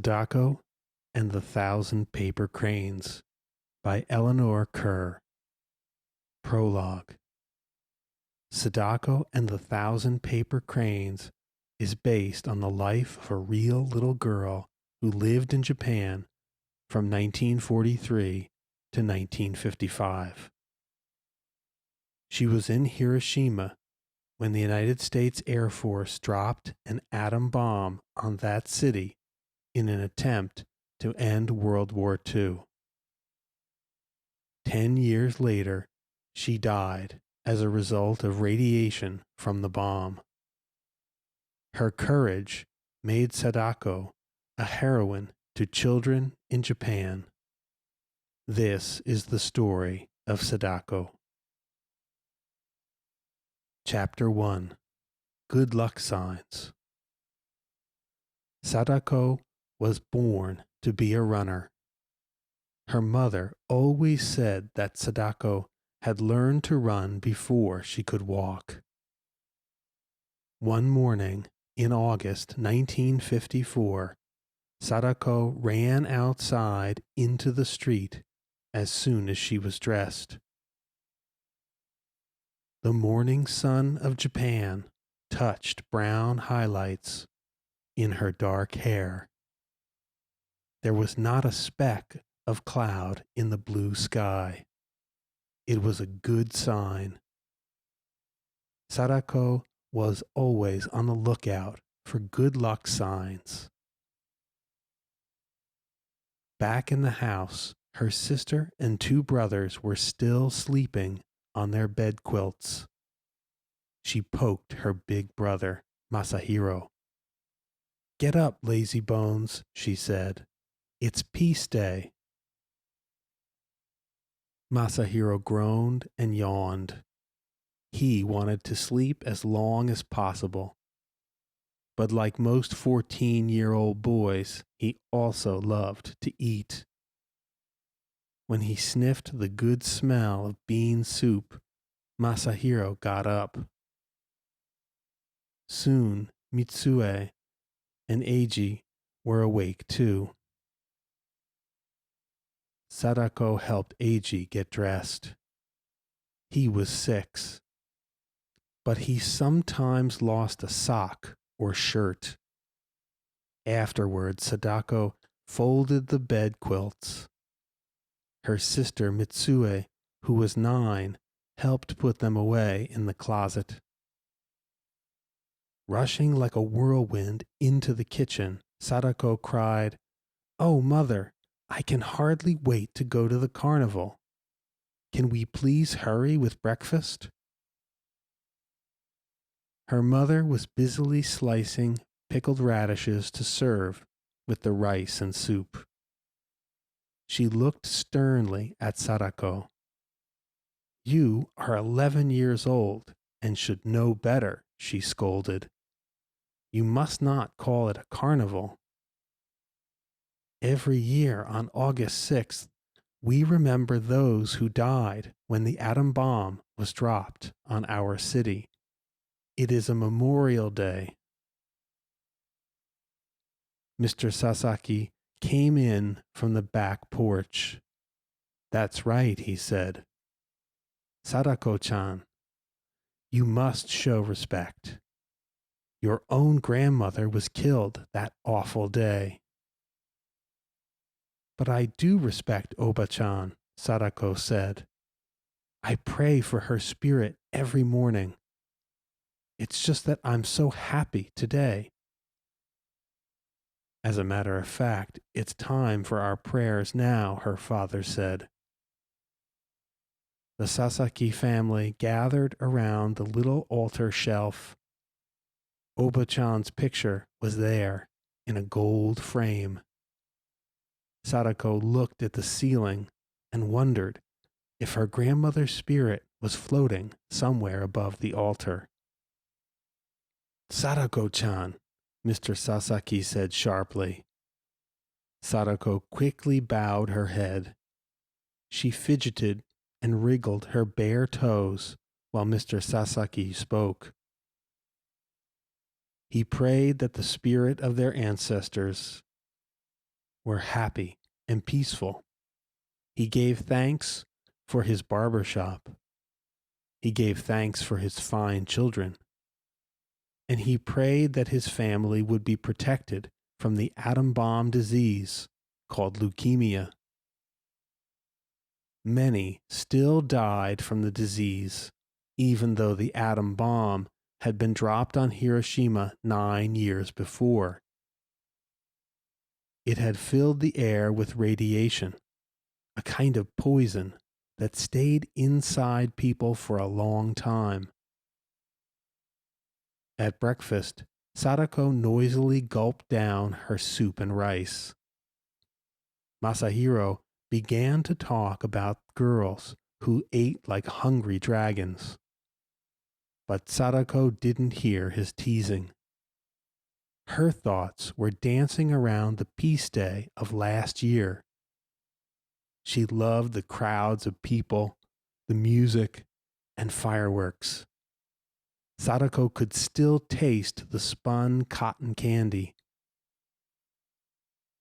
Sadako and the Thousand Paper Cranes by Eleanor Kerr. Prologue. Sadako and the Thousand Paper Cranes is based on the life of a real little girl who lived in Japan from 1943 to 1955. She was in Hiroshima when the United States Air Force dropped an atom bomb on that city in an attempt to end World War II. 10 years later, she died as a result of radiation from the bomb. Her courage made Sadako a heroine to children in Japan. This is the story of Sadako. Chapter 1. Good Luck Signs. Sadako was born to be a runner. Her mother always said that Sadako had learned to run before she could walk. One morning in August 1954, Sadako ran outside into the street as soon as she was dressed. The morning sun of Japan touched brown highlights in her dark hair. There was not a speck of cloud in the blue sky. It was a good sign. Sadako was always on the lookout for good luck signs. Back in the house, her sister and two brothers were still sleeping on their bed quilts. She poked her big brother, Masahiro. "Get up, lazy bones," she said. "It's Peace Day." Masahiro groaned and yawned. He wanted to sleep as long as possible. But like most 14-year-old boys, he also loved to eat. When he sniffed the good smell of bean soup, Masahiro got up. Soon, Mitsue and Eiji were awake too. Sadako helped Eiji get dressed. He was 6, but he sometimes lost a sock or shirt. Afterward, Sadako folded the bed quilts. Her sister Mitsue, who was 9, helped put them away in the closet. Rushing like a whirlwind into the kitchen, Sadako cried, "Oh, Mother, I can hardly wait to go to the carnival. Can we please hurry with breakfast?" Her mother was busily slicing pickled radishes to serve with the rice and soup. She looked sternly at Sadako. "You are 11 years old and should know better," she scolded. "You must not call it a carnival. Every year on August 6th, we remember those who died when the atom bomb was dropped on our city. It is a memorial day." Mr. Sasaki came in from the back porch. "That's right," he said. "Sadako-chan, you must show respect. Your own grandmother was killed that awful day." "But I do respect Oba-chan," Sadako said. "I pray for her spirit every morning. It's just that I'm so happy today." "As a matter of fact, it's time for our prayers now," her father said. The Sasaki family gathered around the little altar shelf. Oba-chan's picture was there in a gold frame. Sadako looked at the ceiling and wondered if her grandmother's spirit was floating somewhere above the altar. "Sadako-chan," Mr. Sasaki said sharply. Sadako quickly bowed her head. She fidgeted and wriggled her bare toes while Mr. Sasaki spoke. He prayed that the spirit of their ancestors, were happy and peaceful. He gave thanks for his barber shop. He gave thanks for his fine children. And he prayed that his family would be protected from the atom bomb disease called leukemia. Many still died from the disease, even though the atom bomb had been dropped on Hiroshima 9 years before. It had filled the air with radiation, a kind of poison that stayed inside people for a long time. At breakfast, Sadako noisily gulped down her soup and rice. Masahiro began to talk about girls who ate like hungry dragons. But Sadako didn't hear his teasing. Her thoughts were dancing around the peace day of last year. She loved the crowds of people, the music, and fireworks. Sadako could still taste the spun cotton candy.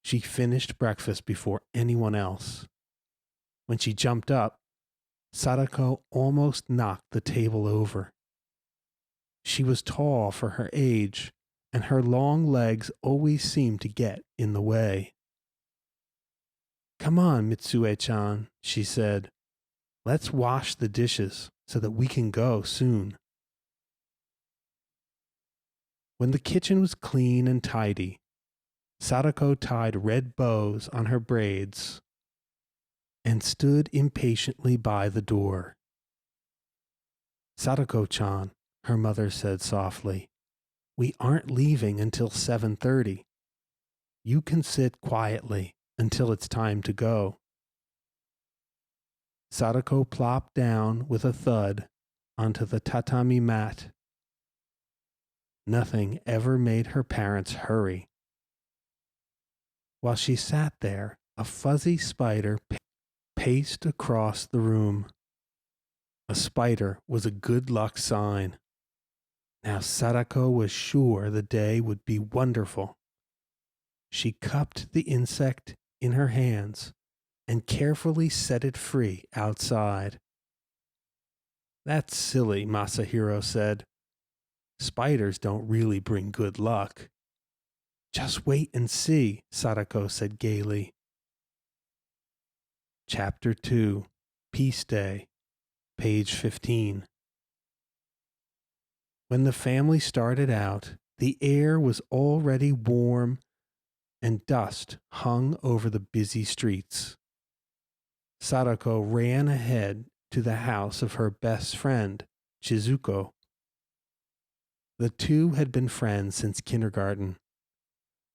She finished breakfast before anyone else. When she jumped up, Sadako almost knocked the table over. She was tall for her age, and her long legs always seemed to get in the way. "Come on, Mitsue-chan," she said. "Let's wash the dishes so that we can go soon." When the kitchen was clean and tidy, Sadako tied red bows on her braids and stood impatiently by the door. "Sadako-chan," her mother said softly, "we aren't leaving until 7:30. You can sit quietly until it's time to go." Sadako plopped down with a thud onto the tatami mat. Nothing ever made her parents hurry. While she sat there, a fuzzy spider paced across the room. A spider was a good luck sign. Now Sadako was sure the day would be wonderful. She cupped the insect in her hands and carefully set it free outside. "That's silly," Masahiro said. "Spiders don't really bring good luck." "Just wait and see," Sadako said gaily. Chapter 2, Peace Day, page 15. When the family started out, the air was already warm and dust hung over the busy streets. Sadako ran ahead to the house of her best friend, Chizuko. The two had been friends since kindergarten.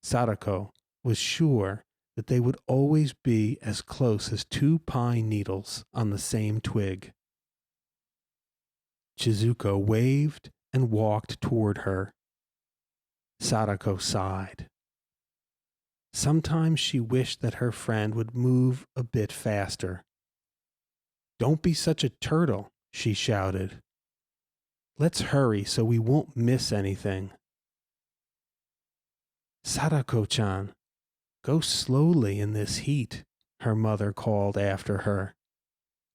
Sadako was sure that they would always be as close as two pine needles on the same twig. Chizuko waved and walked toward her. Sadako sighed. Sometimes she wished that her friend would move a bit faster. "Don't be such a turtle," she shouted. "Let's hurry so we won't miss anything." "Sadako-chan, go slowly in this heat," her mother called after her.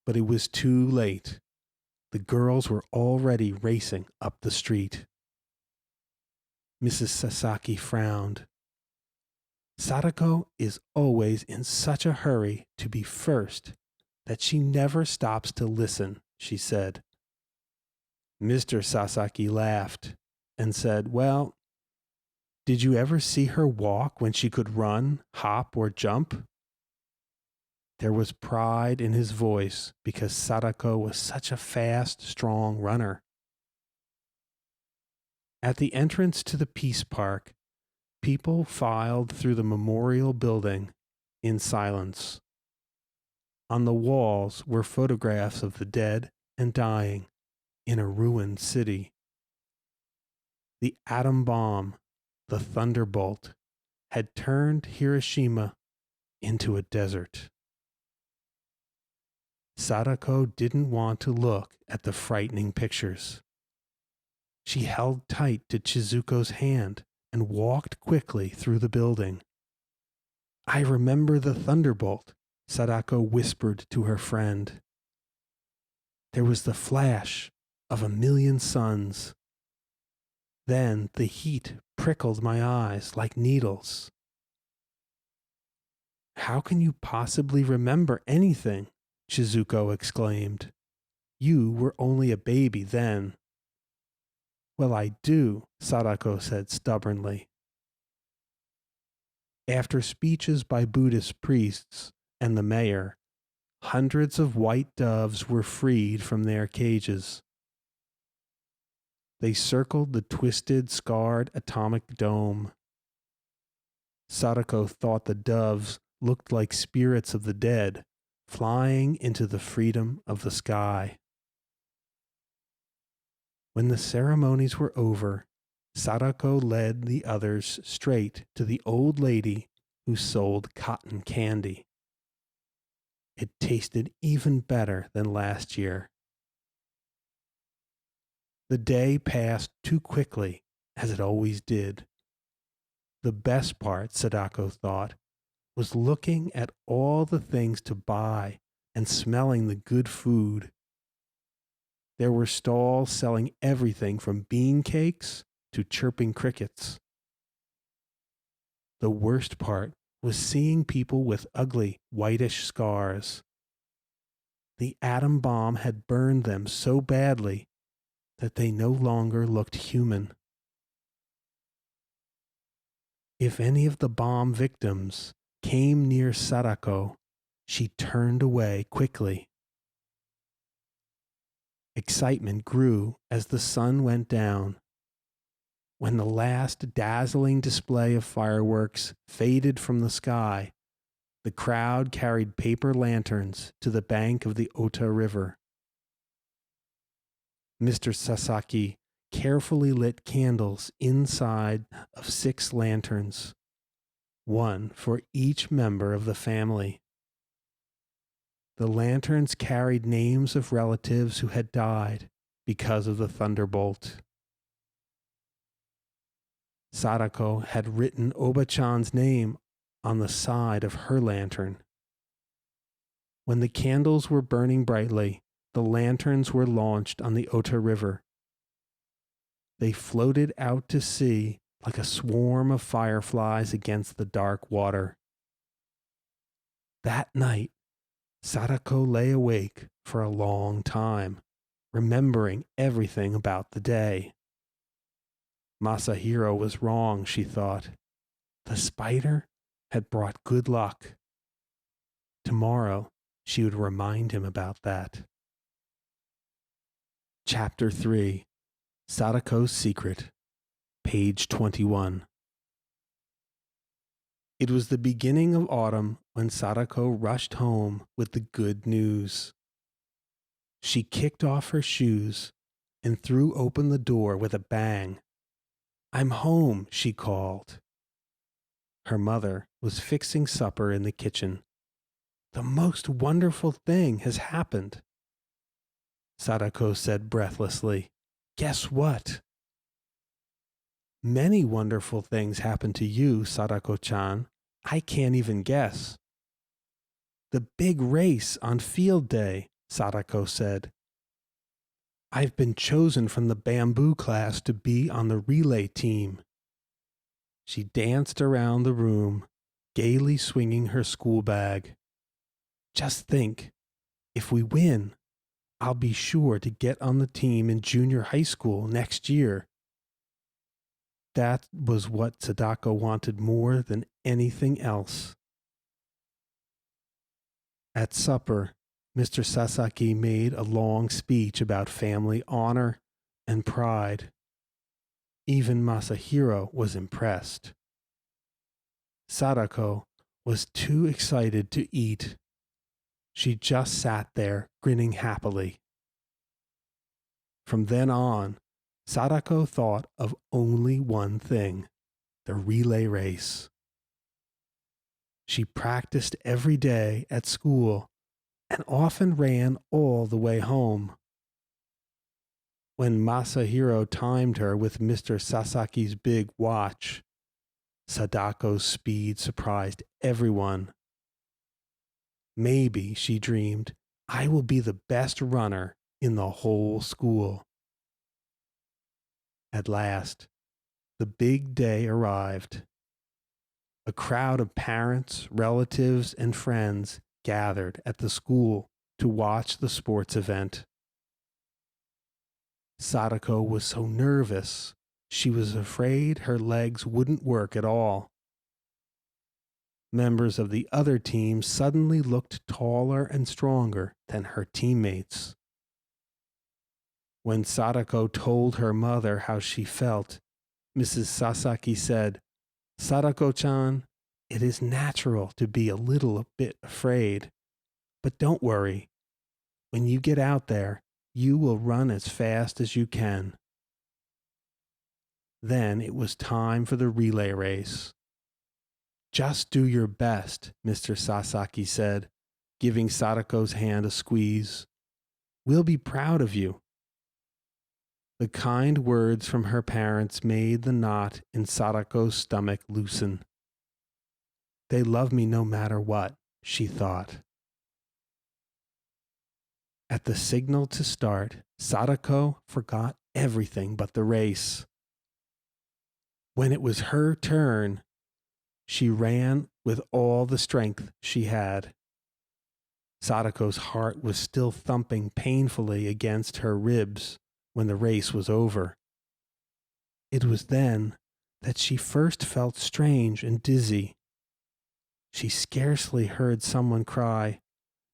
But it was too late. The girls were already racing up the street. Mrs. Sasaki frowned. "Sadako is always in such a hurry to be first that she never stops to listen," she said. Mr. Sasaki laughed and said, "Well, did you ever see her walk when she could run, hop, or jump?" There was pride in his voice because Sadako was such a fast, strong runner. At the entrance to the Peace Park, people filed through the memorial building in silence. On the walls were photographs of the dead and dying in a ruined city. The atom bomb, the thunderbolt, had turned Hiroshima into a desert. Sadako didn't want to look at the frightening pictures. She held tight to Chizuko's hand and walked quickly through the building. I remember the thunderbolt, Sadako whispered to her friend. There was the flash of a million suns. Then the heat prickled my eyes like needles. How can you possibly remember anything? Shizuko exclaimed. You were only a baby then. Well, I do, Sadako said stubbornly. After speeches by Buddhist priests and the mayor, hundreds of white doves were freed from their cages. They circled the twisted, scarred atomic dome. Sadako thought the doves looked like spirits of the dead, flying into the freedom of the sky. When the ceremonies were over, Sadako led the others straight to the old lady who sold cotton candy. It tasted even better than last year. The day passed too quickly, as it always did. The best part, Sadako thought, was looking at all the things to buy and smelling the good food. There were stalls selling everything from bean cakes to chirping crickets. The worst part was seeing people with ugly, whitish scars. The atom bomb had burned them so badly that they no longer looked human. If any of the bomb victims came near Sadako, she turned away quickly. Excitement grew as the sun went down. When the last dazzling display of fireworks faded from the sky, the crowd carried paper lanterns to the bank of the Ota River. Mr. Sasaki carefully lit candles inside of 6 lanterns, one for each member of the family. The lanterns carried names of relatives who had died because of the thunderbolt. Sadako had written Oba-chan's name on the side of her lantern. When the candles were burning brightly, the lanterns were launched on the Ota River. They floated out to sea like a swarm of fireflies against the dark water. That night, Sadako lay awake for a long time, remembering everything about the day. Masahiro was wrong, she thought. The spider had brought good luck. Tomorrow, she would remind him about that. Chapter 3, Sadako's Secret, page 21. It was the beginning of autumn when Sadako rushed home with the good news. She kicked off her shoes and threw open the door with a bang. I'm home, she called. Her mother was fixing supper in the kitchen. The most wonderful thing has happened, Sadako said breathlessly. Guess what? Many wonderful things happened to you, Sadako-chan. I can't even guess. The big race on field day, Sadako said. I've been chosen from the bamboo class to be on the relay team. She danced around the room, gaily swinging her school bag. Just think, if we win, I'll be sure to get on the team in junior high school next year. That was what Sadako wanted more than anything else. At supper, Mr. Sasaki made a long speech about family honor and pride. Even Masahiro was impressed. Sadako was too excited to eat. She just sat there, grinning happily. From then on, Sadako thought of only one thing, the relay race. She practiced every day at school and often ran all the way home. When Masahiro timed her with Mr. Sasaki's big watch, Sadako's speed surprised everyone. Maybe, she dreamed, I will be the best runner in the whole school. At last, the big day arrived. A crowd of parents, relatives, and friends gathered at the school to watch the sports event. Sadako was so nervous, she was afraid her legs wouldn't work at all. Members of the other team suddenly looked taller and stronger than her teammates. When Sadako told her mother how she felt, Mrs. Sasaki said, "Sadako-chan, it is natural to be a little bit afraid, but don't worry. When you get out there, you will run as fast as you can." Then it was time for the relay race. "Just do your best," Mr. Sasaki said, giving Sadako's hand a squeeze. "We'll be proud of you." The kind words from her parents made the knot in Sadako's stomach loosen. They love me no matter what, she thought. At the signal to start, Sadako forgot everything but the race. When it was her turn, she ran with all the strength she had. Sadako's heart was still thumping painfully against her ribs when the race was over. It was then that she first felt strange and dizzy. She scarcely heard someone cry,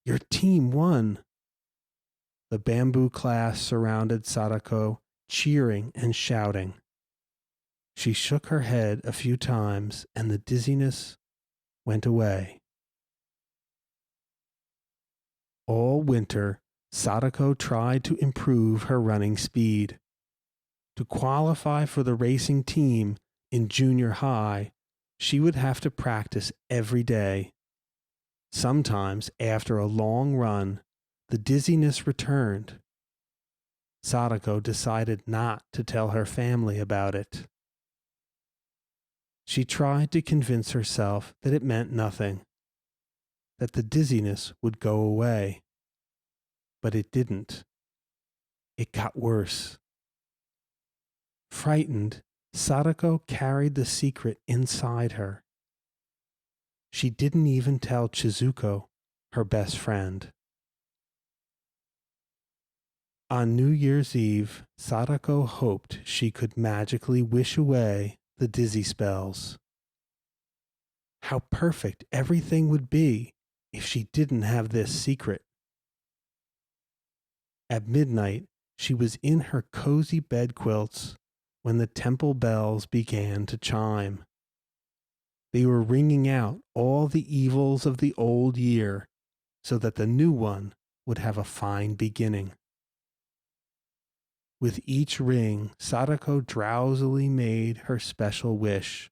"Your team won!" The bamboo class surrounded Sadako, cheering and shouting. She shook her head a few times and the dizziness went away. All winter, Sadako tried to improve her running speed. To qualify for the racing team in junior high, she would have to practice every day. Sometimes, after a long run, the dizziness returned. Sadako decided not to tell her family about it. She tried to convince herself that it meant nothing, that the dizziness would go away. But it didn't. It got worse. Frightened, Sadako carried the secret inside her. She didn't even tell Chizuko, her best friend. On New Year's Eve, Sadako hoped she could magically wish away the dizzy spells. How perfect everything would be if she didn't have this secret. At midnight, she was in her cozy bed quilts when the temple bells began to chime. They were ringing out all the evils of the old year so that the new one would have a fine beginning. With each ring, Sadako drowsily made her special wish.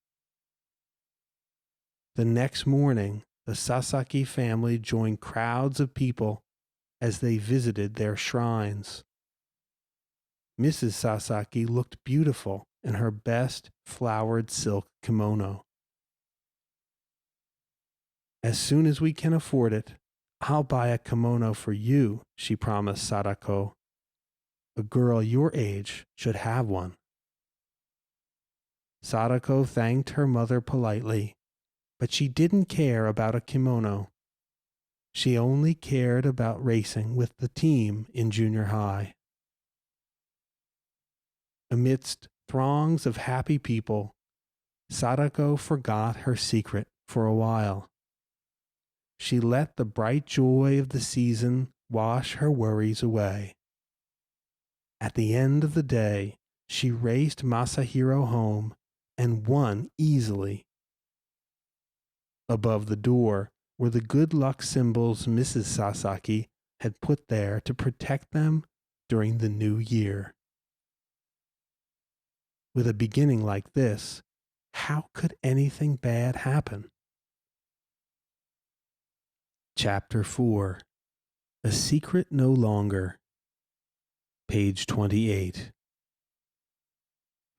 The next morning, the Sasaki family joined crowds of people as they visited their shrines. Mrs. Sasaki looked beautiful in her best flowered silk kimono. "As soon as we can afford it, I'll buy a kimono for you," she promised Sadako. "A girl your age should have one." Sadako thanked her mother politely, but she didn't care about a kimono. She only cared about racing with the team in junior high. Amidst throngs of happy people, Sadako forgot her secret for a while. She let the bright joy of the season wash her worries away. At the end of the day, she raced Masahiro home and won easily. Above the door were the good luck symbols Mrs. Sasaki had put there to protect them during the new year. With a beginning like this, how could anything bad happen? Chapter 4. A Secret No Longer. Page 28.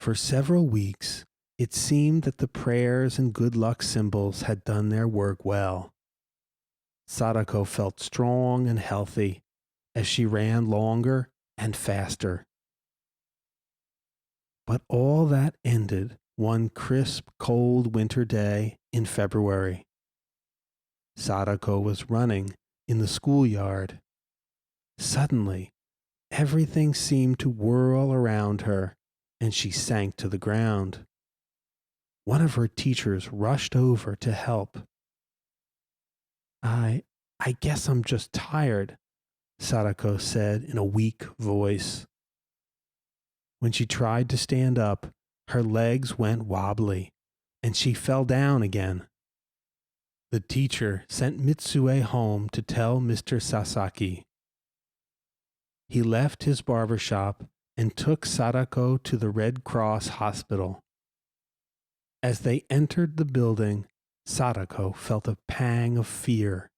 For several weeks, It seemed that the prayers and good luck symbols had done their work well. Sadako felt strong and healthy as she ran longer and faster. But all that ended one crisp, cold winter day in February. Sadako was running in the schoolyard. Suddenly, everything seemed to whirl around her, and she sank to the ground. One of her teachers rushed over to help. I guess I'm just tired, Sadako said in a weak voice. When she tried to stand up, her legs went wobbly, and she fell down again. The teacher sent Mitsue home to tell Mr. Sasaki. He left his barber shop and took Sadako to the Red Cross hospital. As they entered the building, Sadako felt a pang of fear.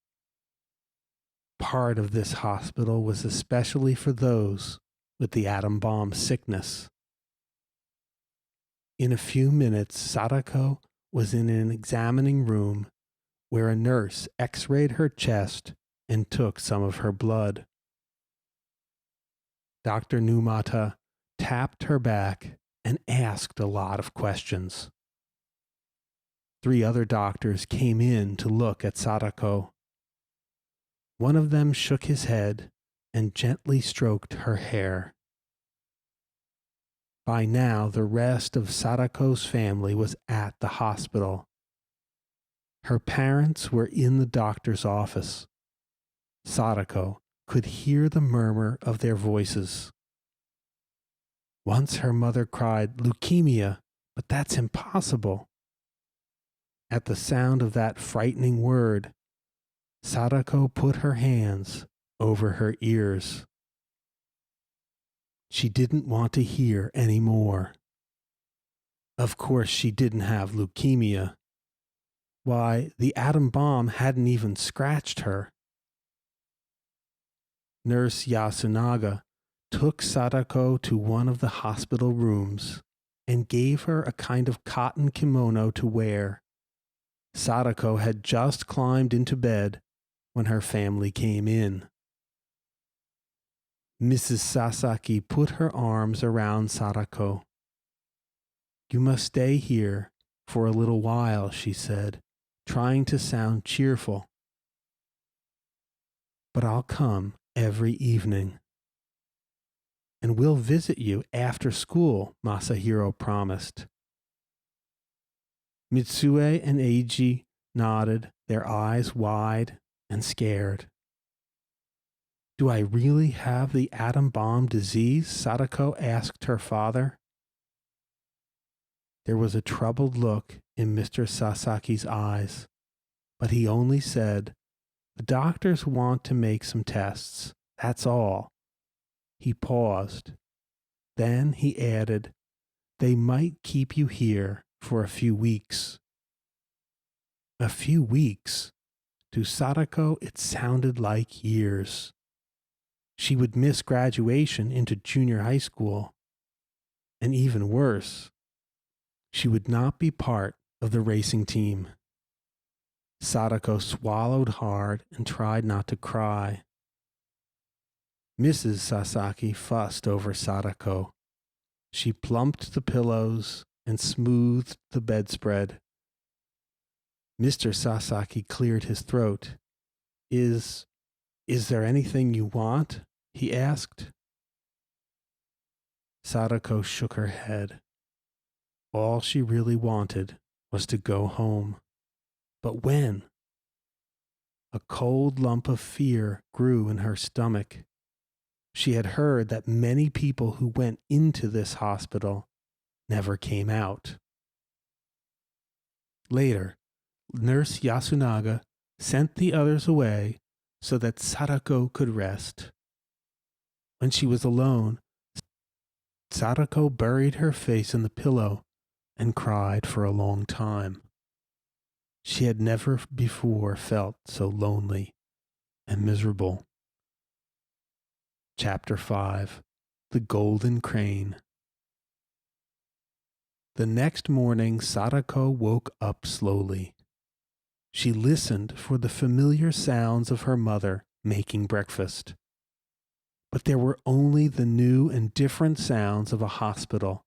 Part of this hospital was especially for those with the atom bomb sickness. In a few minutes, Sadako was in an examining room where a nurse x-rayed her chest and took some of her blood. Dr. Numata tapped her back and asked a lot of questions. 3 other doctors came in to look at Sadako. One of them shook his head and gently stroked her hair. By now, the rest of Sadako's family was at the hospital. Her parents were in the doctor's office. Sadako could hear the murmur of their voices. Once her mother cried, "Leukemia, but that's impossible." At the sound of that frightening word, Sadako put her hands over her ears. She didn't want to hear any more. Of course, she didn't have leukemia. Why, the atom bomb hadn't even scratched her. Nurse Yasunaga took Sadako to one of the hospital rooms and gave her a kind of cotton kimono to wear. Sadako had just climbed into bed when her family came in. Mrs. Sasaki put her arms around Sadako. "You must stay here for a little while," she said, trying to sound cheerful. "But I'll come every evening. And we'll visit you after school," Masahiro promised. Mitsue and Eiji nodded, their eyes wide and scared. "Do I really have the atom bomb disease?" Sadako asked her father. There was a troubled look in Mr. Sasaki's eyes, but he only said, "The doctors want to make some tests, that's all." He paused. Then he added, "They might keep you here for a few weeks." A few weeks? To Sadako, it sounded like years. She would miss graduation into junior high school. And even worse, she would not be part of the racing team. Sadako swallowed hard and tried not to cry. Mrs. Sasaki fussed over Sadako. She plumped the pillows and smoothed the bedspread. Mr. Sasaki cleared his throat. Is there anything you want?" he asked. Sadako shook her head. All she really wanted was to go home. But when? A cold lump of fear grew in her stomach. She had heard that many people who went into this hospital never came out. Later, Nurse Yasunaga sent the others away so that Sadako could rest. When she was alone, Sadako buried her face in the pillow and cried for a long time. She had never before felt so lonely and miserable. Chapter 5: The Golden Crane. The next morning, Sadako woke up slowly. She listened for the familiar sounds of her mother making breakfast. But there were only the new and different sounds of a hospital.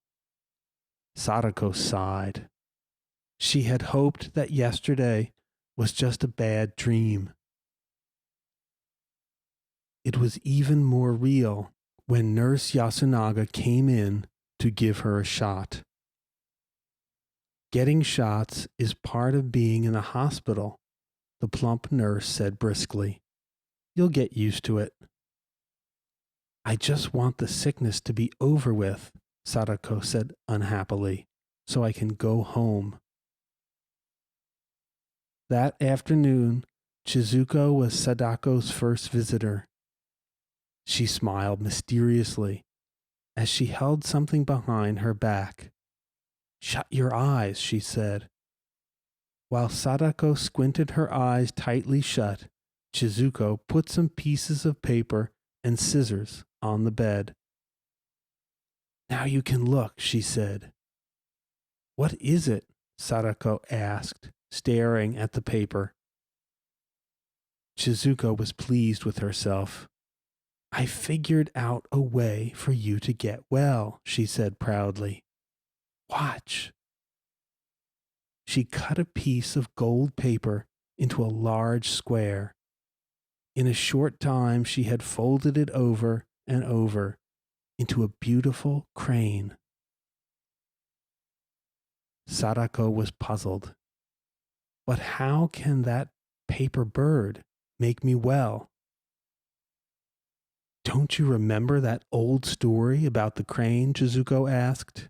Sadako sighed. She had hoped that yesterday was just a bad dream. It was even more real when Nurse Yasunaga came in to give her a shot. Getting shots is part of being in a hospital, the plump nurse said briskly. You'll get used to it. I just want the sickness to be over with, Sadako said unhappily, so I can go home. That afternoon, Chizuko was Sadako's first visitor. She smiled mysteriously as she held something behind her back. Shut your eyes, she said. While Sadako squinted her eyes tightly shut, Chizuko put some pieces of paper and scissors on the bed. Now you can look, she said. What is it? Sadako asked, staring at the paper. Chizuko was pleased with herself. I figured out a way for you to get well, she said proudly. Watch. She cut a piece of gold paper into a large square. In a short time, she had folded it over and over into a beautiful crane. Sadako was puzzled. But how can that paper bird make me well? Don't you remember that old story about the crane? Chizuko asked.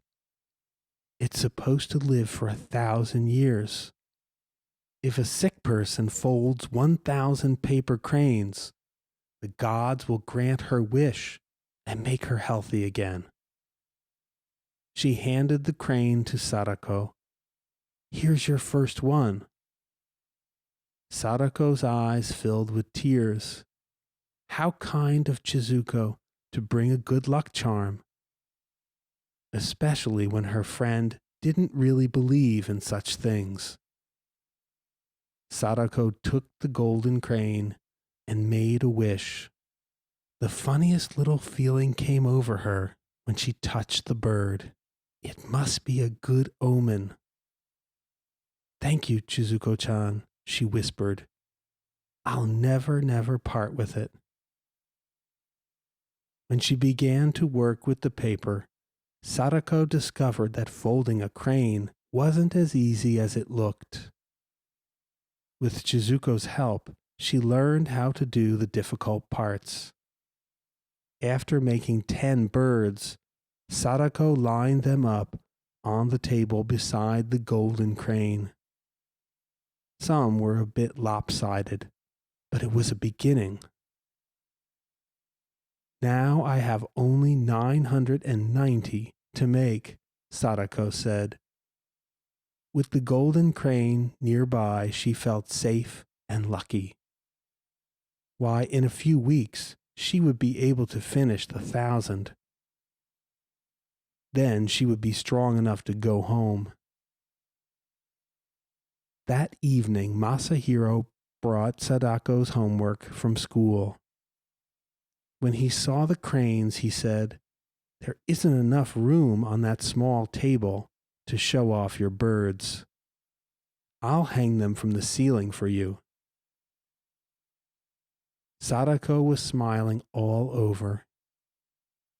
It's supposed to live for 1,000 years. If a sick person folds 1,000 paper cranes, the gods will grant her wish and make her healthy again. She handed the crane to Sadako. Here's your first one. Sadako's eyes filled with tears. How kind of Chizuko to bring a good luck charm, especially when her friend didn't really believe in such things. Sadako took the golden crane and made a wish. The funniest little feeling came over her when she touched the bird. It must be a good omen. Thank you, Chizuko-chan, she whispered. I'll never part with it. When she began to work with the paper, Sadako discovered that folding a crane wasn't as easy as it looked. With Chizuko's help, she learned how to do the difficult parts. After making 10 birds, Sadako lined them up on the table beside the golden crane. Some were a bit lopsided, but it was a beginning. Now I have only 990 to make, Sadako said. With the golden crane nearby, she felt safe and lucky. Why, in a few weeks, she would be able to finish the 1,000. Then she would be strong enough to go home. That evening, Masahiro brought Sadako's homework from school. When he saw the cranes, he said, There isn't enough room on that small table to show off your birds. I'll hang them from the ceiling for you. Sadako was smiling all over.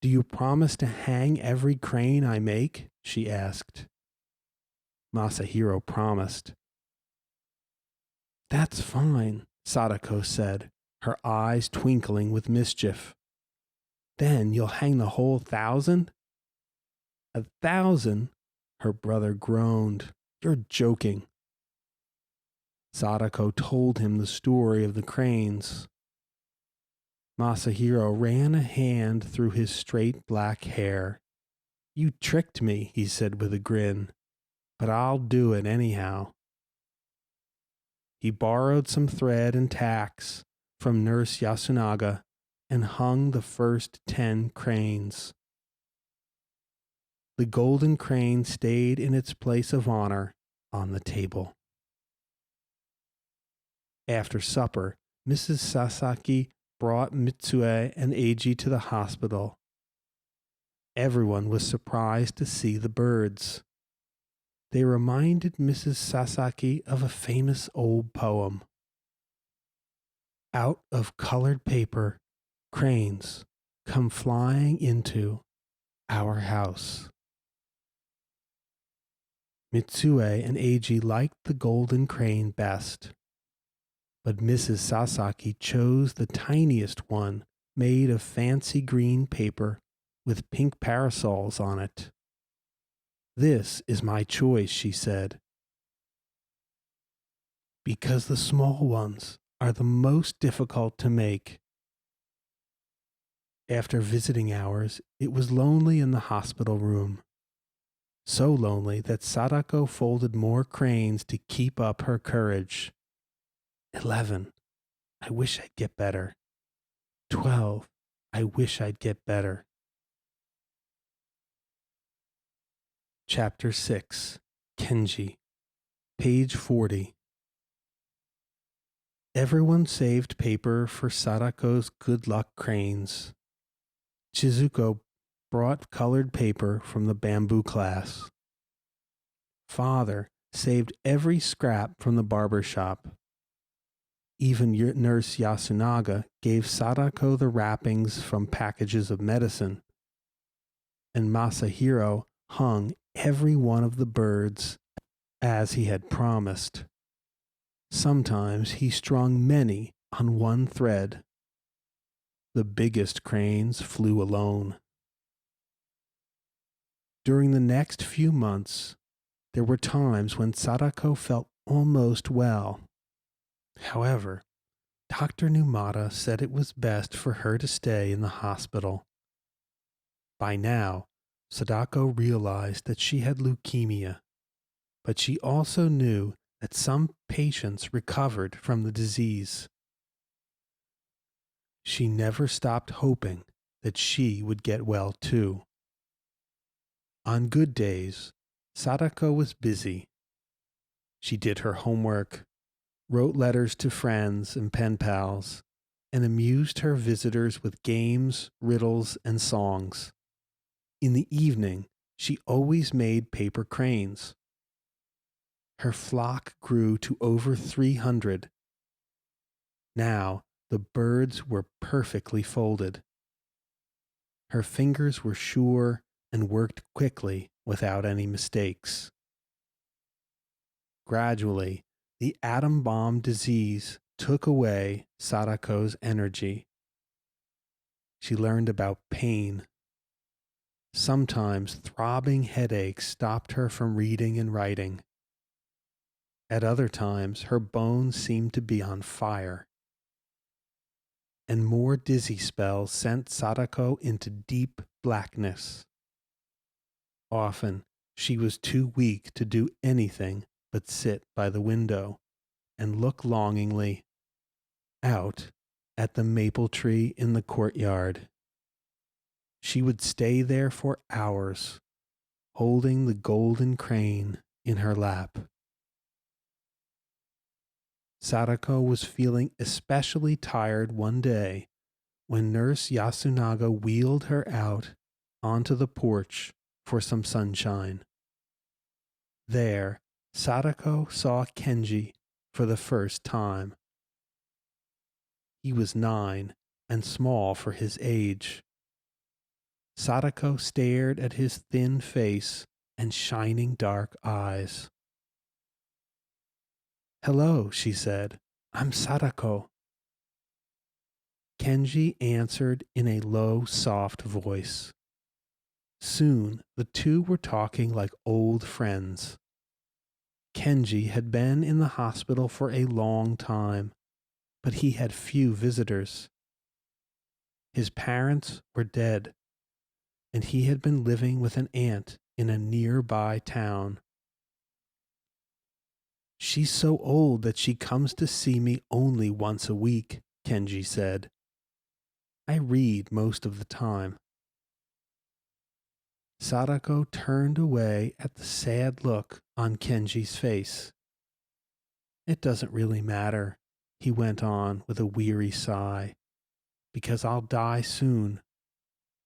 Do you promise to hang every crane I make? She asked. Masahiro promised. That's fine, Sadako said, her eyes twinkling with mischief. Then you'll hang the whole 1,000? 1,000? Her brother groaned. You're joking. Sadako told him the story of the cranes. Masahiro ran a hand through his straight black hair. You tricked me, he said with a grin, but I'll do it anyhow. He borrowed some thread and tacks from Nurse Yasunaga, 'and hung the first 10 cranes. The golden crane stayed in its place of honor on the table. After supper, Mrs. Sasaki brought Mitsue and Eiji to the hospital. Everyone was surprised to see the birds. They reminded Mrs. Sasaki of a famous old poem. Out of colored paper, cranes come flying into our house. Mitsue and Eiji liked the golden crane best, but Mrs. Sasaki chose the tiniest one made of fancy green paper with pink parasols on it. This is my choice, she said, because the small ones are the most difficult to make. After visiting hours, it was lonely in the hospital room. So lonely that Sadako folded more cranes to keep up her courage. 11. I wish I'd get better. 12. I wish I'd get better. Chapter 6. Kenji. Page 40. Everyone saved paper for Sadako's good luck cranes. Chizuko brought colored paper from the bamboo class. Father saved every scrap from the barber shop. Even Nurse Yasunaga gave Sadako the wrappings from packages of medicine. And Masahiro hung every one of the birds as he had promised. Sometimes he strung many on one thread. The biggest cranes flew alone. During the next few months, there were times when Sadako felt almost well. However, Dr. Numata said it was best for her to stay in the hospital. By now, Sadako realized that she had leukemia, but she also knew that some patients recovered from the disease. She never stopped hoping that she would get well too. On good days, Sadako was busy. She did her homework, wrote letters to friends and pen pals, and amused her visitors with games, riddles, and songs. In the evening, she always made paper cranes. Her flock grew to over 300. Now, the birds were perfectly folded. Her fingers were sure and worked quickly without any mistakes. Gradually, the atom bomb disease took away Sadako's energy. She learned about pain. Sometimes throbbing headaches stopped her from reading and writing. At other times, her bones seemed to be on fire. And more dizzy spells sent Sadako into deep blackness. Often, she was too weak to do anything but sit by the window and look longingly out at the maple tree in the courtyard. She would stay there for hours, holding the golden crane in her lap. Sadako was feeling especially tired one day when Nurse Yasunaga wheeled her out onto the porch for some sunshine. There, Sadako saw Kenji for the first time. He was 9 and small for his age. Sadako stared at his thin face and shining dark eyes. "Hello," she said. "I'm Sadako." Kenji answered in a low, soft voice. Soon the two were talking like old friends. Kenji had been in the hospital for a long time, but he had few visitors. His parents were dead, and he had been living with an aunt in a nearby town. "She's so old that she comes to see me only once a week," Kenji said. "I read most of the time." Sadako turned away at the sad look on Kenji's face. It doesn't really matter, he went on with a weary sigh, because I'll die soon.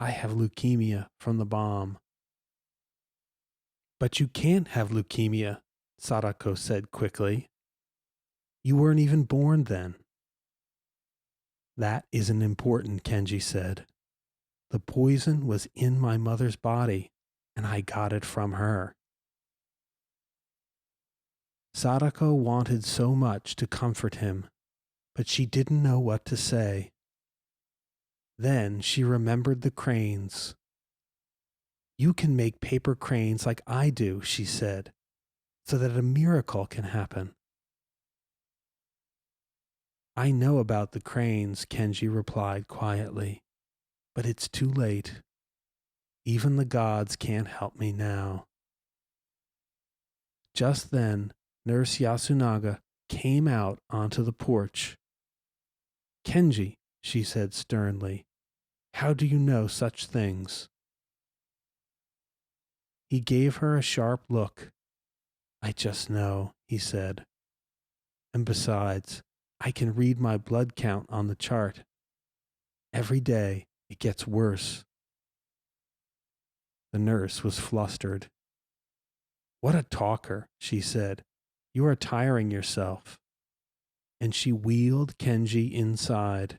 I have leukemia from the bomb. But you can't have leukemia, Sadako said quickly. You weren't even born then. That isn't important, Kenji said. The poison was in my mother's body, and I got it from her. Sadako wanted so much to comfort him, but she didn't know what to say. Then she remembered the cranes. You can make paper cranes like I do, she said, so that a miracle can happen. I know about the cranes, Kenji replied quietly, but it's too late. Even the gods can't help me now. Just then, Nurse Yasunaga came out onto the porch. Kenji, she said sternly, how do you know such things? He gave her a sharp look. I just know, he said. And besides, I can read my blood count on the chart. Every day it gets worse. The nurse was flustered. What a talker, she said. You are tiring yourself. And she wheeled Kenji inside.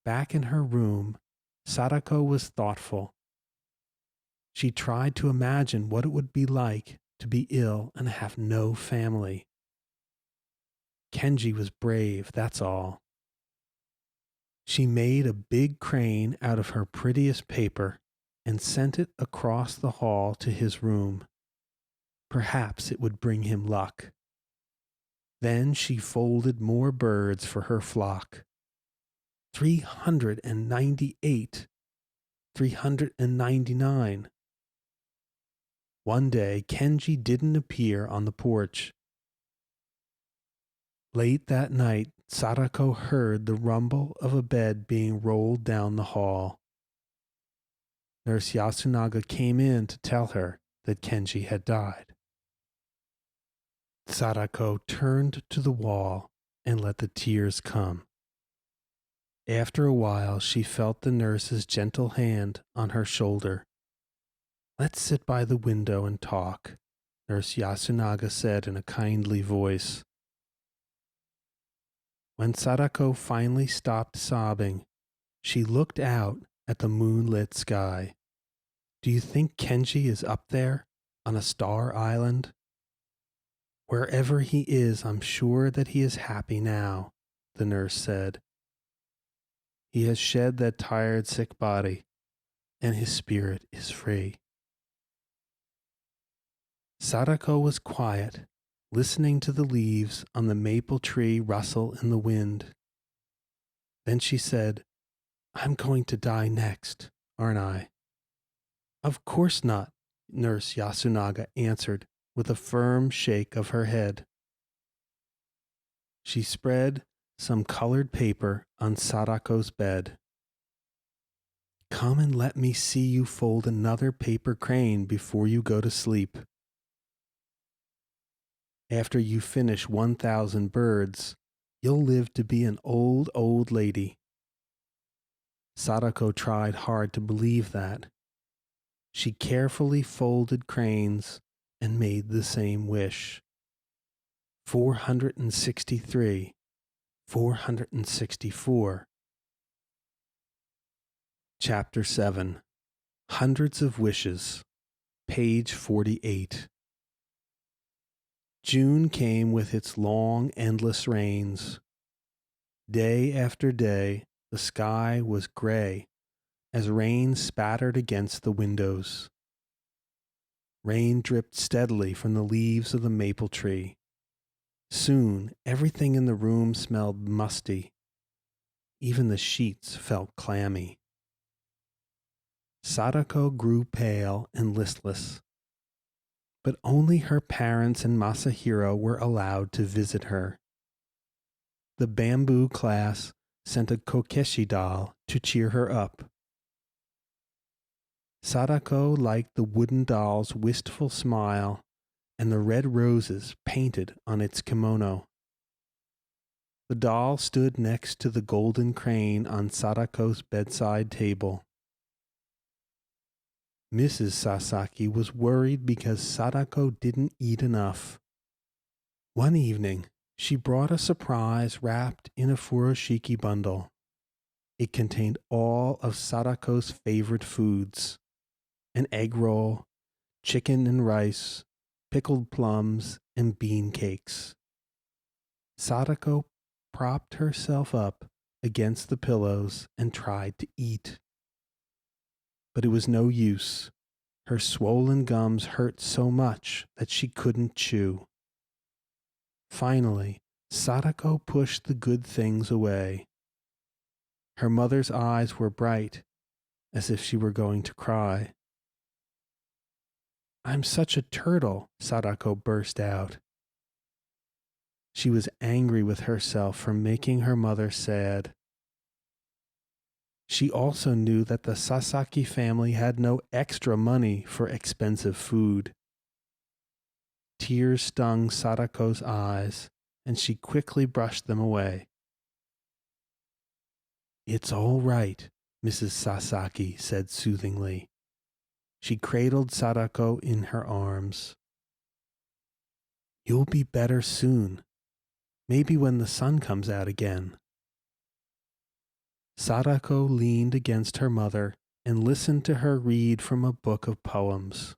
Back in her room, Sadako was thoughtful. She tried to imagine what it would be like to be ill and have no family. Kenji was brave, that's all. She made a big crane out of her prettiest paper and sent it across the hall to his room. Perhaps it would bring him luck. Then she folded more birds for her flock. 398, 399. One day, Kenji didn't appear on the porch. Late that night, Sadako heard the rumble of a bed being rolled down the hall. Nurse Yasunaga came in to tell her that Kenji had died. Sadako turned to the wall and let the tears come. After a while, she felt the nurse's gentle hand on her shoulder. Let's sit by the window and talk, Nurse Yasunaga said in a kindly voice. When Sadako finally stopped sobbing, she looked out at the moonlit sky. Do you think Kenji is up there on a star island? Wherever he is, I'm sure that he is happy now, the nurse said. He has shed that tired, sick body, and his spirit is free. Sadako was quiet, listening to the leaves on the maple tree rustle in the wind. Then she said, I'm going to die next, aren't I? Of course not, Nurse Yasunaga answered with a firm shake of her head. She spread some colored paper on Sadako's bed. Come and let me see you fold another paper crane before you go to sleep. After you finish 1,000 birds, you'll live to be an old, old lady. Sadako tried hard to believe that. She carefully folded cranes and made the same wish. 463, 464. Chapter 7. Hundreds of Wishes. Page 48. June came with its long, endless rains. Day after day, the sky was gray as rain spattered against the windows. Rain dripped steadily from the leaves of the maple tree. Soon, everything in the room smelled musty. Even the sheets felt clammy. Sadako grew pale and listless. But only her parents and Masahiro were allowed to visit her. The bamboo class sent a kokeshi doll to cheer her up. Sadako liked the wooden doll's wistful smile and the red roses painted on its kimono. The doll stood next to the golden crane on Sadako's bedside table. Mrs. Sasaki was worried because Sadako didn't eat enough. One evening, she brought a surprise wrapped in a furoshiki bundle. It contained all of Sadako's favorite foods: an egg roll, chicken and rice, pickled plums, and bean cakes. Sadako propped herself up against the pillows and tried to eat. But it was no use. Her swollen gums hurt so much that she couldn't chew. Finally, Sadako pushed the good things away. Her mother's eyes were bright, as if she were going to cry. "I'm such a turtle," Sadako burst out. She was angry with herself for making her mother sad. She also knew that the Sasaki family had no extra money for expensive food. Tears stung Sadako's eyes, and she quickly brushed them away. "It's all right," Mrs. Sasaki said soothingly. She cradled Sadako in her arms. "You'll be better soon, maybe when the sun comes out again." Sadako leaned against her mother and listened to her read from a book of poems.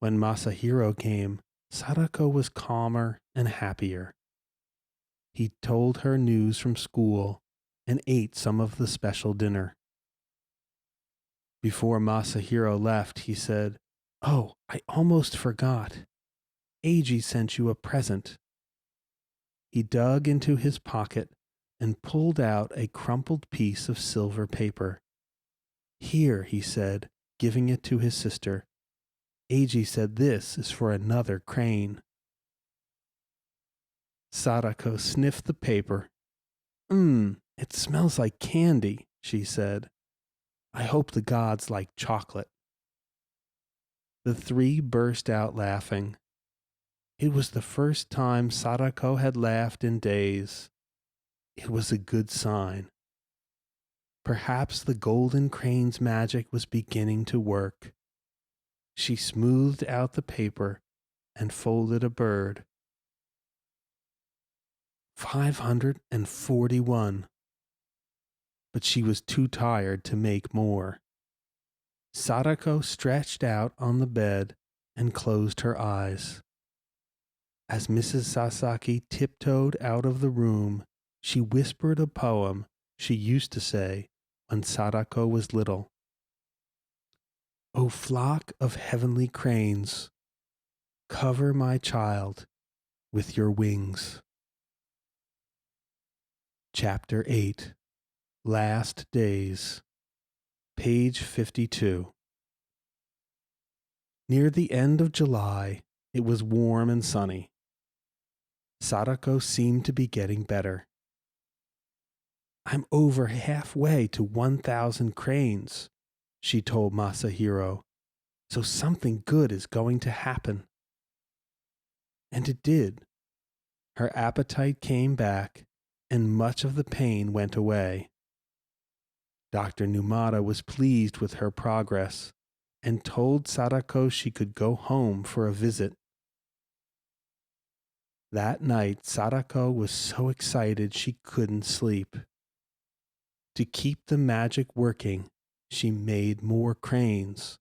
When Masahiro came, Sadako was calmer and happier. He told her news from school and ate some of the special dinner. Before Masahiro left, he said, "Oh, I almost forgot. Eiji sent you a present." He dug into his pocket and pulled out a crumpled piece of silver paper. "Here," he said, giving it to his sister. "Eiji said this is for another crane." Sadako sniffed the paper. It smells like candy," she said. "I hope the gods like chocolate." The three burst out laughing. It was the first time Sadako had laughed in days. It was a good sign. Perhaps the golden crane's magic was beginning to work. She smoothed out the paper and folded a bird. 541. But she was too tired to make more. Sadako stretched out on the bed and closed her eyes. As Mrs. Sasaki tiptoed out of the room, she whispered a poem she used to say when Sadako was little. "O flock of heavenly cranes, cover my child with your wings." Chapter 8. Last Days. Page 52. Near the end of July, it was warm and sunny. Sadako seemed to be getting better. "I'm over halfway to 1,000 cranes," she told Masahiro, "so something good is going to happen." And it did. Her appetite came back, and much of the pain went away. Dr. Numata was pleased with her progress and told Sadako she could go home for a visit. That night, Sadako was so excited she couldn't sleep. To keep the magic working, she made more cranes.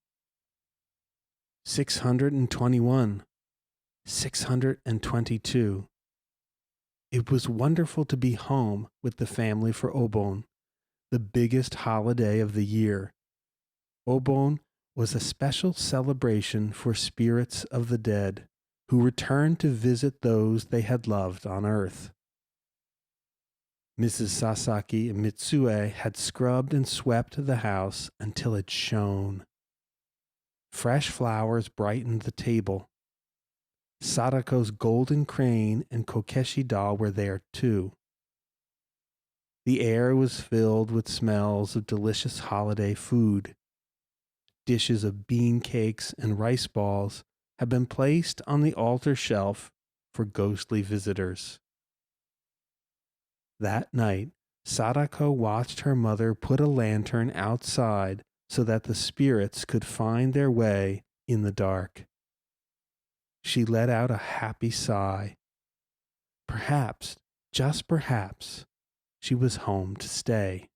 621, 622. It was wonderful to be home with the family for Obon, the biggest holiday of the year. Obon was a special celebration for spirits of the dead who returned to visit those they had loved on earth. Mrs. Sasaki and Mitsue had scrubbed and swept the house until it shone. Fresh flowers brightened the table. Sadako's golden crane and Kokeshi doll were there too. The air was filled with smells of delicious holiday food. dishes of bean cakes and rice balls have been placed on the altar shelf for ghostly visitors. That night, Sadako watched her mother put a lantern outside so that the spirits could find their way in the dark. She let out a happy sigh. Perhaps, just perhaps, she was home to stay.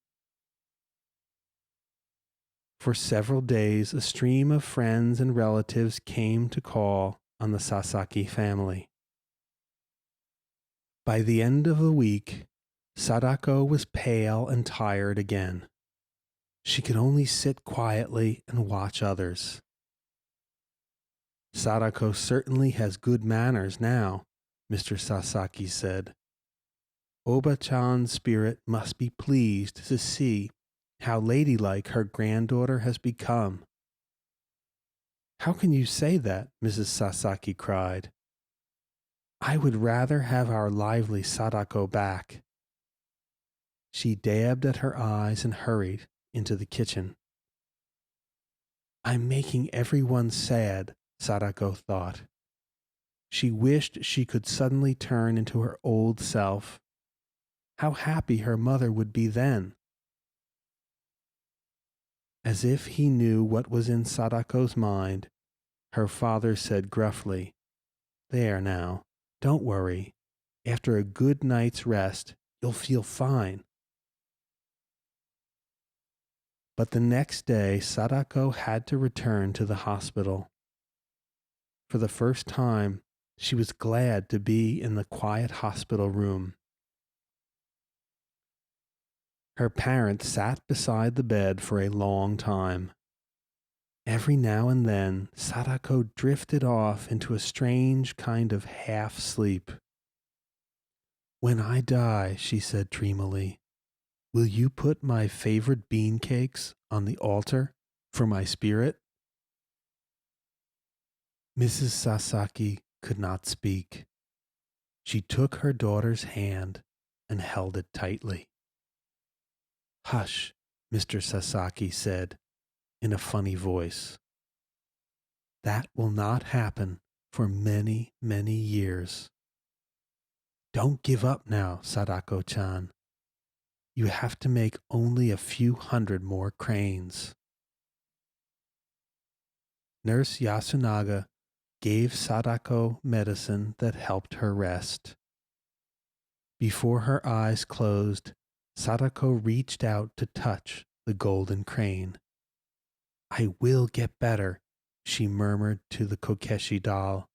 For several days, a stream of friends and relatives came to call on the Sasaki family. By the end of the week, Sadako was pale and tired again. She could only sit quietly and watch others. Sadako certainly has good manners now, Mr. Sasaki said. Oba-chan's spirit must be pleased to see how ladylike her granddaughter has become. How can you say that? Mrs. Sasaki cried. I would rather have our lively Sadako back. She dabbed at her eyes and hurried into the kitchen. I'm making everyone sad, Sadako thought. She wished she could suddenly turn into her old self. How happy her mother would be then. As if he knew what was in Sadako's mind, her father said gruffly, There now, don't worry. After a good night's rest, you'll feel fine. But the next day, Sadako had to return to the hospital. For the first time, she was glad to be in the quiet hospital room. Her parents sat beside the bed for a long time. Every now and then, Sadako drifted off into a strange kind of half-sleep. When I die, she said dreamily, will you put my favorite bean cakes on the altar for my spirit? Mrs. Sasaki could not speak. She took her daughter's hand and held it tightly. Hush, Mr. Sasaki said in a funny voice. That will not happen for many, many years. Don't give up now, Sadako-chan. You have to make only a few hundred more cranes. Nurse Yasunaga gave Sadako medicine that helped her rest. Before her eyes closed, Sadako reached out to touch the golden crane. I will get better, she murmured to the Kokeshi doll.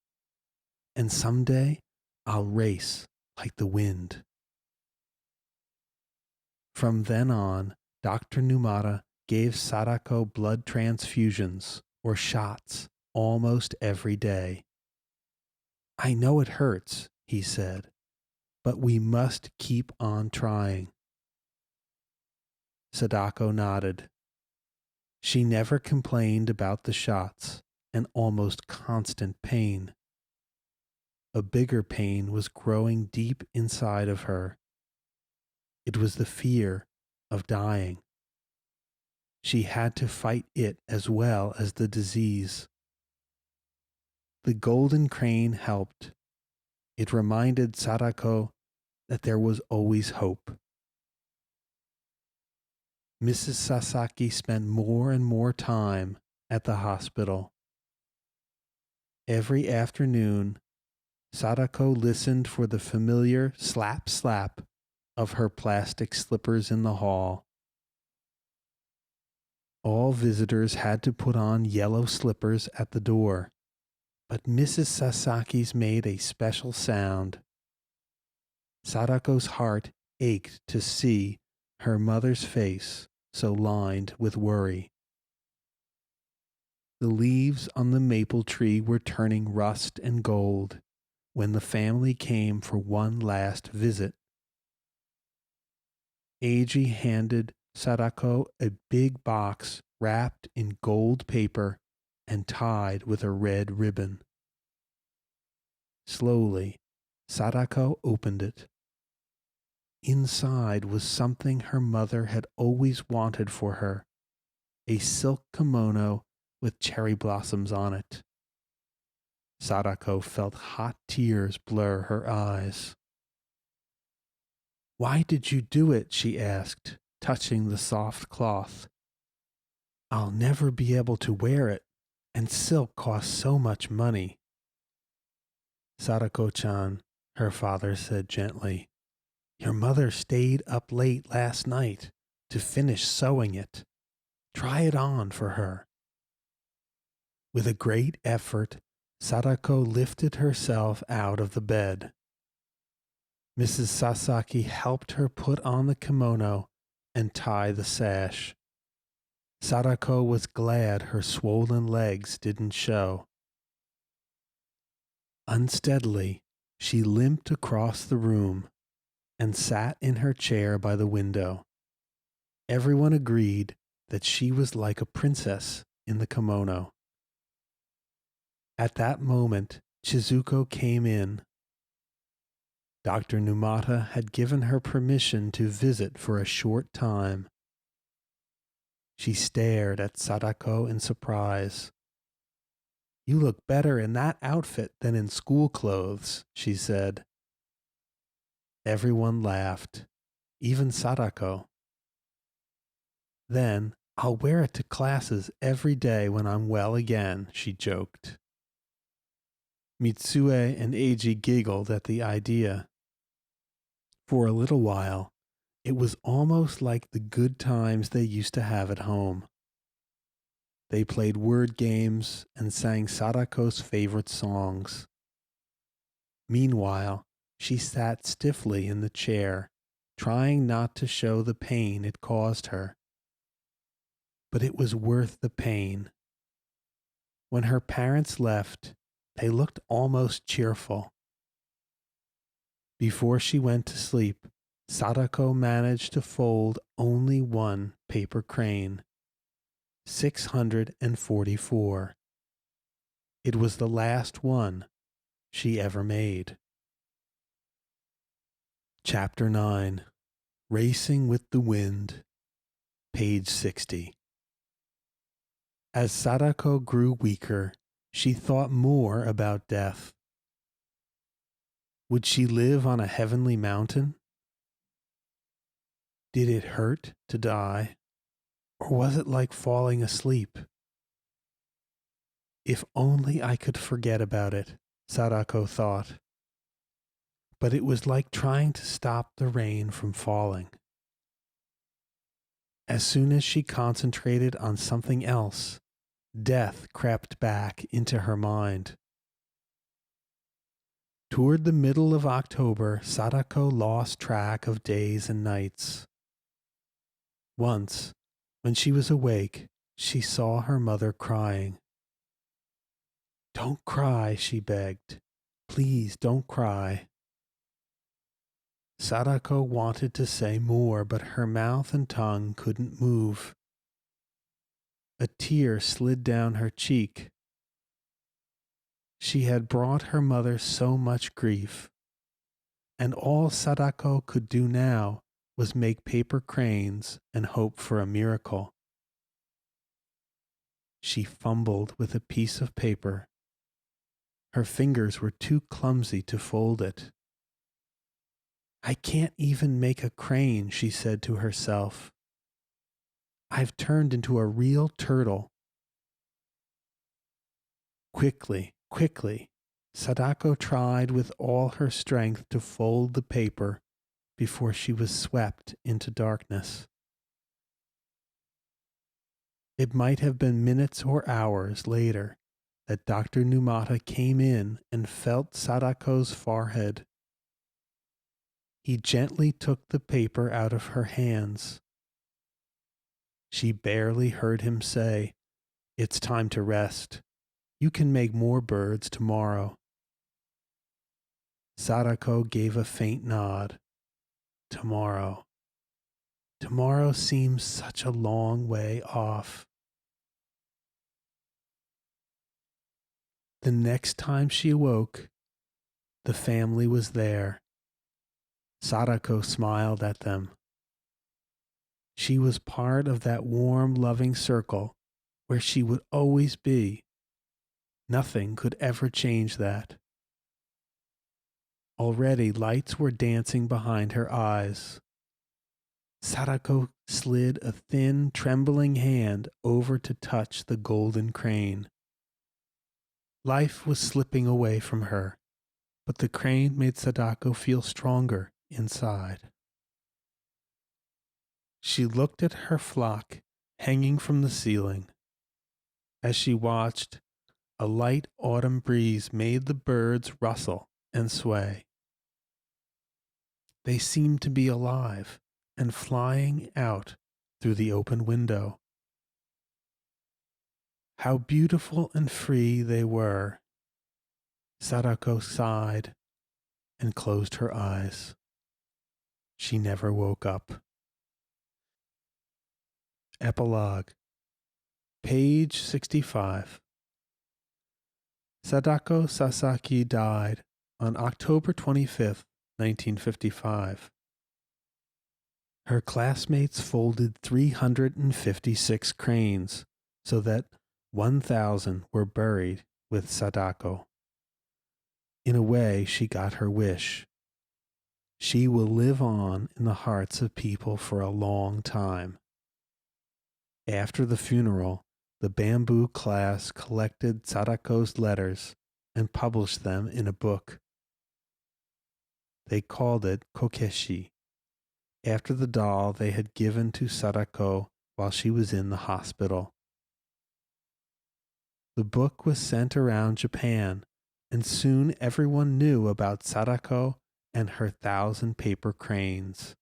And someday I'll race like the wind. From then on, Dr. Numata gave Sadako blood transfusions or shots almost every day. I know it hurts, he said, but we must keep on trying. Sadako nodded. She never complained about the shots and almost constant pain. A bigger pain was growing deep inside of her. It was the fear of dying. She had to fight it as well as the disease. The golden crane helped. It reminded Sadako that there was always hope. Mrs. Sasaki spent more and more time at the hospital. Every afternoon, Sadako listened for the familiar slap slap of her plastic slippers in the hall. All visitors had to put on yellow slippers at the door, but Mrs. Sasaki's made a special sound. Sadako's heart ached to see her mother's face so lined with worry. The leaves on the maple tree were turning rust and gold when the family came for one last visit. Eiji handed Sadako a big box wrapped in gold paper and tied with a red ribbon. Slowly, Sadako opened it. Inside was something her mother had always wanted for her, a silk kimono with cherry blossoms on it. Sadako felt hot tears blur her eyes. "Why did you do it?" she asked, touching the soft cloth. "I'll never be able to wear it, and silk costs so much money." "Sadako-chan," her father said gently, "your mother stayed up late last night to finish sewing it. Try it on for her." With a great effort, Sadako lifted herself out of the bed. Mrs. Sasaki helped her put on the kimono and tie the sash. Sadako was glad her swollen legs didn't show. Unsteadily, she limped across the room and sat in her chair by the window. Everyone agreed that she was like a princess in the kimono. At that moment, Chizuko came in. Dr. Numata had given her permission to visit for a short time. She stared at Sadako in surprise. "You look better in that outfit than in school clothes," she said. Everyone laughed, even Sadako. "Then I'll wear it to classes every day when I'm well again," she joked. Mitsue and Eiji giggled at the idea. For a little while, it was almost like the good times they used to have at home. They played word games and sang Sadako's favorite songs. Meanwhile, she sat stiffly in the chair, trying not to show the pain it caused her. But it was worth the pain. When her parents left, they looked almost cheerful. Before she went to sleep, Sadako managed to fold only one paper crane. 644. It was the last one she ever made. Chapter 9. Racing with the Wind. Page 60. As Sadako grew weaker, she thought more about death. Would she live on a heavenly mountain? Did it hurt to die? Or was it like falling asleep? If only I could forget about it, Sadako thought. But it was like trying to stop the rain from falling. As soon as she concentrated on something else, death crept back into her mind. Toward the middle of October, Sadako lost track of days and nights. Once, when she was awake, she saw her mother crying. "Don't cry," she begged. "Please don't cry." Sadako wanted to say more, but her mouth and tongue couldn't move. A tear slid down her cheek. She had brought her mother so much grief, and all Sadako could do now was make paper cranes and hope for a miracle. She fumbled with a piece of paper. Her fingers were too clumsy to fold it. "I can't even make a crane," she said to herself. "I've turned into a real turtle." Quickly, Sadako tried with all her strength to fold the paper before she was swept into darkness. It might have been minutes or hours later that Dr. Numata came in and felt Sadako's forehead. He gently took the paper out of her hands. She barely heard him say, "It's time to rest. You can make more birds tomorrow." Sadako gave a faint nod. Tomorrow. Tomorrow seems such a long way off. The next time she awoke, the family was there. Sadako smiled at them. She was part of that warm, loving circle where she would always be. Nothing could ever change that. Already lights were dancing behind her eyes. Sadako slid a thin, trembling hand over to touch the golden crane. Life was slipping away from her, but the crane made Sadako feel stronger inside. She looked at her flock hanging from the ceiling. As she watched, a light autumn breeze made the birds rustle and sway. They seemed to be alive and flying out through the open window. How beautiful and free they were. Sadako sighed and closed her eyes. She never woke up. Epilogue. Page 65. Sadako Sasaki died on October 25th, 1955. Her classmates folded 356 cranes so that 1,000 were buried with Sadako. In a way, she got her wish. She will live on in the hearts of people for a long time. After the funeral, the bamboo class collected Sadako's letters and published them in a book. They called it Kokeshi, after the doll they had given to Sadako while she was in the hospital. The book was sent around Japan, and soon everyone knew about Sadako and her 1,000 paper cranes.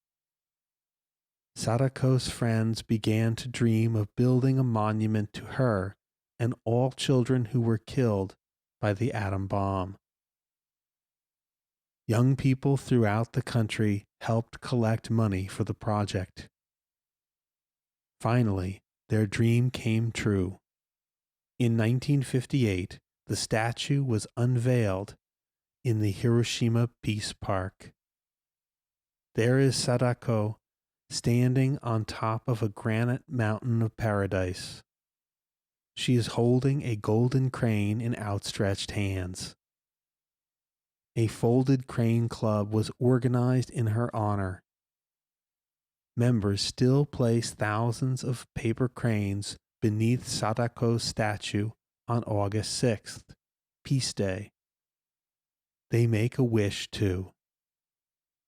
Sadako's friends began to dream of building a monument to her and all children who were killed by the atom bomb. Young people throughout the country helped collect money for the project. Finally, their dream came true. In 1958, the statue was unveiled in the Hiroshima Peace Park. There is Sadako standing on top of a granite mountain of paradise. She is holding a golden crane in outstretched hands. A folded crane club was organized in her honor. Members still place thousands of paper cranes beneath Sadako's statue on August 6th, Peace Day. They make a wish too.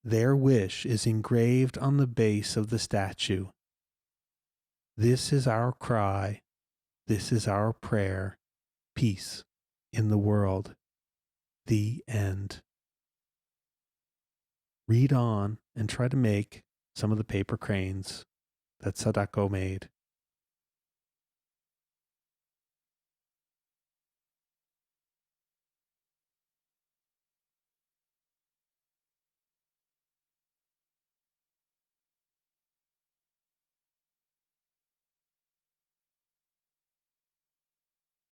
Their wish is engraved on the base of the statue. This is our cry. This is our prayer. Peace in the world. The end. Read on and try to make some of the paper cranes that Sadako made.